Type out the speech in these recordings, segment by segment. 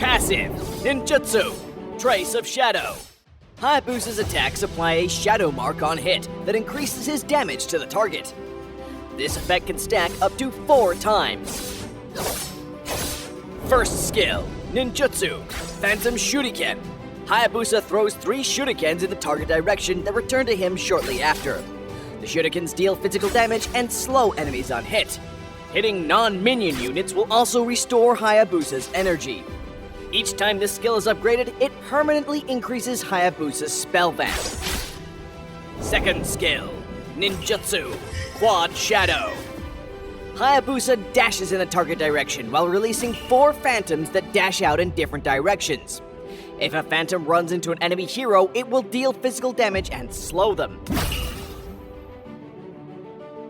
Passive, Ninjutsu, Trace of Shadow. Hayabusa's attacks apply a shadow mark on hit that increases his damage to the target. This effect can stack up to 4 times. First skill, Ninjutsu, Phantom Shuriken. Hayabusa throws 3 shurikens in the target direction that return to him shortly after. The shurikens deal physical damage and slow enemies on hit. Hitting non-minion units will also restore Hayabusa's energy. Each time this skill is upgraded, it permanently increases Hayabusa's spell vamp. Second skill, Ninjutsu, Quad Shadow. Hayabusa dashes in a target direction while releasing 4 phantoms that dash out in different directions. If a phantom runs into an enemy hero, it will deal physical damage and slow them,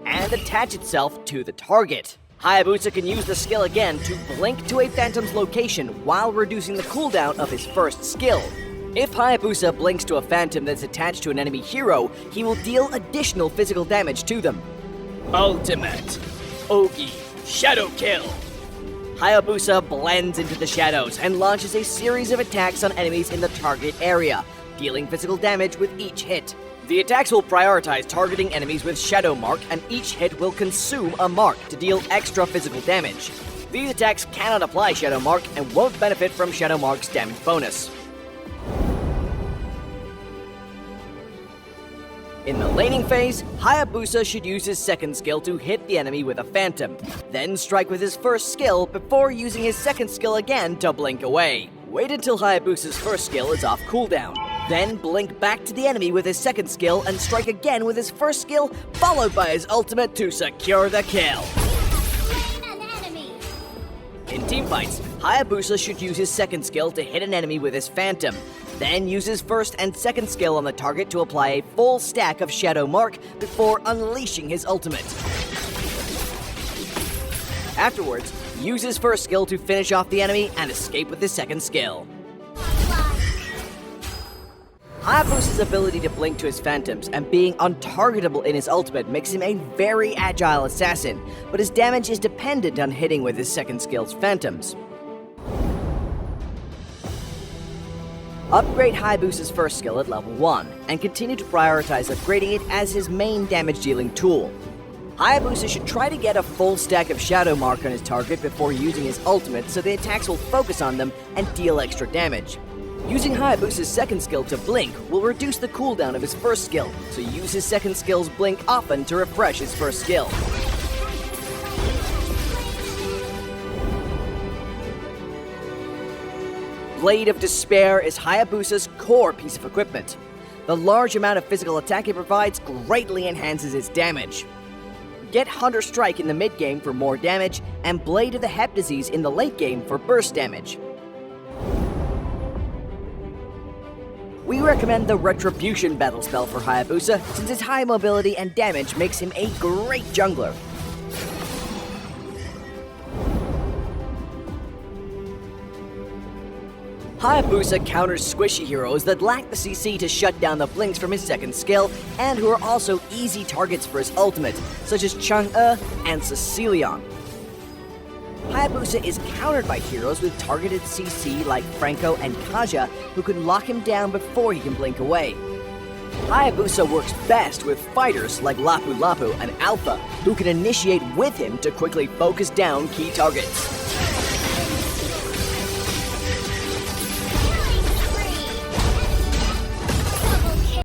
and attach itself to the target. Hayabusa can use the skill again to blink to a phantom's location while reducing the cooldown of his first skill. If Hayabusa blinks to a phantom that's attached to an enemy hero, he will deal additional physical damage to them. Ultimate Ogi Shadow Kill. Hayabusa blends into the shadows and launches a series of attacks on enemies in the target area, dealing physical damage with each hit. The attacks will prioritize targeting enemies with Shadow Mark, and each hit will consume a mark to deal extra physical damage. These attacks cannot apply Shadow Mark and won't benefit from Shadow Mark's damage bonus. In the laning phase, Hayabusa should use his second skill to hit the enemy with a phantom, then strike with his first skill before using his second skill again to blink away. Wait until Hayabusa's first skill is off cooldown. Then blink back to the enemy with his second skill and strike again with his first skill, followed by his ultimate to secure the kill. In teamfights, Hayabusa should use his second skill to hit an enemy with his phantom, then use his first and second skill on the target to apply a full stack of Shadow Mark before unleashing his ultimate. Afterwards, use his first skill to finish off the enemy and escape with his second skill. Hayabusa's ability to blink to his phantoms and being untargetable in his ultimate makes him a very agile assassin, but his damage is dependent on hitting with his second skill's phantoms. Upgrade Hayabusa's first skill at level 1, and continue to prioritize upgrading it as his main damage-dealing tool. Hayabusa should try to get a full stack of Shadow Mark on his target before using his ultimate so the attacks will focus on them and deal extra damage. Using Hayabusa's second skill to blink will reduce the cooldown of his first skill, so use his second skill's blink often to refresh his first skill. Blade of Despair is Hayabusa's core piece of equipment. The large amount of physical attack it provides greatly enhances its damage. Get Hunter Strike in the mid-game for more damage, and Blade of the Hep Disease in the late game for burst damage. We recommend the Retribution battle spell for Hayabusa, since his high mobility and damage makes him a great jungler. Hayabusa counters squishy heroes that lack the CC to shut down the blinks from his second skill, and who are also easy targets for his ultimate, such as Chang'e and Cecilion. Hayabusa is countered by heroes with targeted CC like Franco and Kaja, who can lock him down before he can blink away. Hayabusa works best with fighters like Lapu Lapu and Alpha, who can initiate with him to quickly focus down key targets.